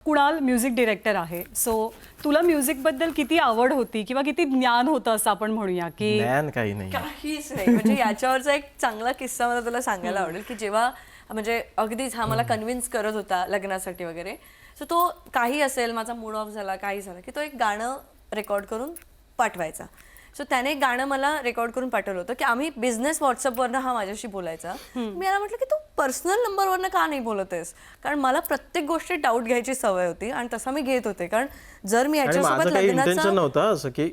Kunal music director आहे, so तुला music बद्दल किती आवड होती किंवा किती ज्ञान होतं असं आपण म्हणूया की? ज्ञान काही नाही. काहीच नाही. म्हणजे याच्यावरचा एक चांगला किस्सा मला तुला सांगायला आवडेल की जेव्हा म्हणजे अगदीच हा मला कन्व्हिन्स करत होता लग्नासाठी वगैरे, सो तो काही असेल, माझा मूड ऑफ झाला, काही झालं की तो एक गाणं रेकॉर्ड करून पाठवायचा. सो त्याने एक गाणं मला रेकॉर्ड करून पाठवलं होतं की आम्ही बिझनेस व्हॉट्सअपवरनं हा माझ्याशी बोलायचा. मी याला म्हटलं की तू पर्सनल नंबरवरनं का नाही बोलत आहेस, कारण मला प्रत्येक गोष्टीत डाऊट घ्यायची सवय होती आणि तसा मी घेत होते. कारण जर मी आणि याच्यासोबत माझं काही लग्नाचा इंटेन्शन नव्हतं असं की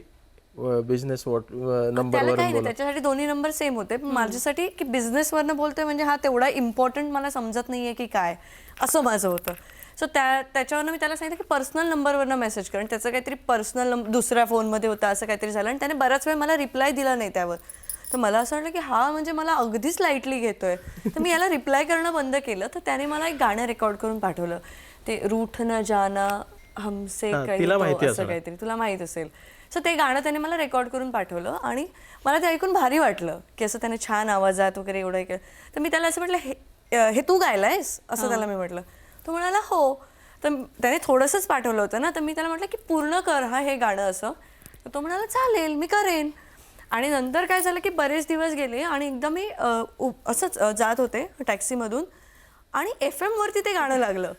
बिझनेस नंबरवरून त्याला काही नाही, बोला. त्याच्यासाठी दोन्ही नंबर सेम होते. पण माझ्यासाठी की बिझनेसवरनं बोलतोय म्हणजे हा तेवढा इम्पॉर्टंट मला समजत नाहीये की काय, असं माझं होतं. सो त्याच्यावरनं मी त्याला सांगितलं की पर्सनल नंबरवरनं मेसेज कर. आणि त्याचं काहीतरी पर्सनल दुसऱ्या फोनमध्ये होता, असं काहीतरी झालं आणि त्याने बराच वेळ मला रिप्लाय दिला नाही त्यावर. तर मला असं वाटलं की हा म्हणजे मला अगदीच लाईटली घेतोय. तर मी याला रिप्लाय करणं बंद केलं. तर त्याने मला एक गाणं रेकॉर्ड करून पाठवलं, ते रूठ न जाना हमसे तिला माहिती काही असं असेल. काहीतरी, तुला माहित असेल. सो ते गाणं त्याने मला रेकॉर्ड करून पाठवलं आणि मला ते ऐकून भारी वाटलं की असं त्याने छान आवाजात वगैरे एवढं केलं. तर मी त्याला असं म्हटलं, हे तू गायलायस असं त्याला मी म्हटलं. तो म्हणाला हो. तर त्याने थोडंसंच पाठवलं होतं ना, तर मी त्याला म्हटलं की पूर्ण कर हा हे गाणं असं. तर तो म्हणाला चालेल, मी करेन. आणि नंतर काय झालं की बरेच दिवस गेले आणि एकदा मी असंच जात होते टॅक्सीमधून आणि FM वरती ते गाणं लागलं.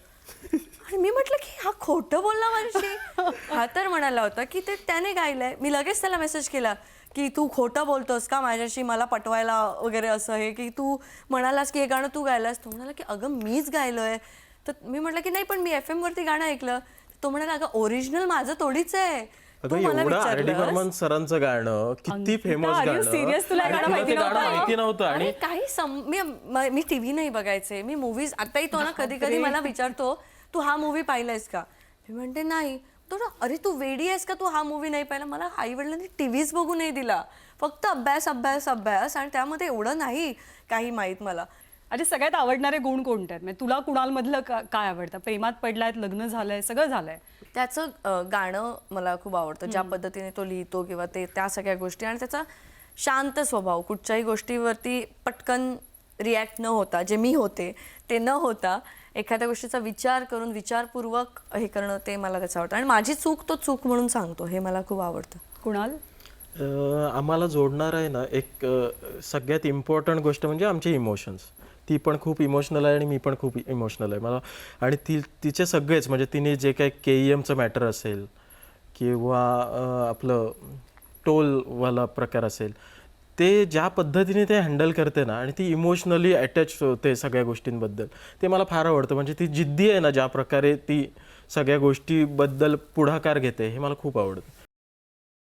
आणि मी म्हटलं की हा खोटं बोलला माझ्याशी. हा तर म्हणाला होता की ते त्याने गायलंय. मी लगेच त्याला मेसेज केला की तू खोटं बोलतोस का माझ्याशी, मला पटवायला वगैरे असं हे की तू म्हणालास की हे गाणं तू गायलास. तो म्हणाला की अगं मीच गायलोय. तर मी म्हटलं की नाही पण मी FM वरती गाणं ऐकलं. तो म्हणाला अगं ओरिजिनल माझं थोडीच आहे. तू मला एवढं R.D. विचारलंस. बर्मन सरांचं गाणं किती फेमस Are you गाणं. serious? तुला आणि गाणं तुला माहिती ते गाणं नव्हतं? माहिती नव्हतं. आणि अरे काही मी टीव्ही नाही बघायचे, मी मूवीज. आताही तो ना कधी कधी मला विचारतो तू हा मूवी पाहिलायस का. मी म्हणते नाही. तो ना अरे तू वेडी आहेस का, तू हा मूवी नाही पाहिला. मला आई वडिलांनी टीव्हीच बघू नाही दिला, फक्त अभ्यास अभ्यास अभ्यास. आणि त्यामध्ये एवढं नाही काही माहीत मला. अरे सगळ्यात आवडणारे गुण कोणते आहेत? म्हणजे तुला कुणालमधलं काय आवडतं? प्रेमात पडलायत, लग्न झालंय, सगळं झालंय. त्याचं गाणं मला खूप आवडतं, ज्या पद्धतीने तो लिहितो किंवा ते त्या सगळ्या गोष्टी. आणि त्याचा शांत स्वभाव, कुठच्याही गोष्टीवरती पटकन रिॲक्ट न होता, जे मी होते ते न होता एखाद्या गोष्टीचा विचार करून विचारपूर्वक हे करणं, ते मला त्याचं आवडतं. आणि माझी चूक तो चूक म्हणून सांगतो, हे मला खूप आवडतं. कुणाल? आम्हाला जोडणार आहे ना एक सगळ्यात इम्पॉर्टंट गोष्ट म्हणजे आमचे इमोशन्स. ती पण खूप इमोशनल आहे आणि मी पण खूप इमोशनल आहे. मला आणि तिचे सगळेच म्हणजे तिने जे काही KEMचं मॅटर असेल किंवा आपलं टोलवाला प्रकार असेल, ते ज्या पद्धतीने ते हँडल करते ना आणि ती इमोशनली अटॅच होते सगळ्या गोष्टींबद्दल, ते मला फार आवडतं. म्हणजे ती जिद्दी आहे ना, ज्या प्रकारे ती सगळ्या गोष्टीबद्दल पुढाकार घेते, हे मला खूप आवडतं.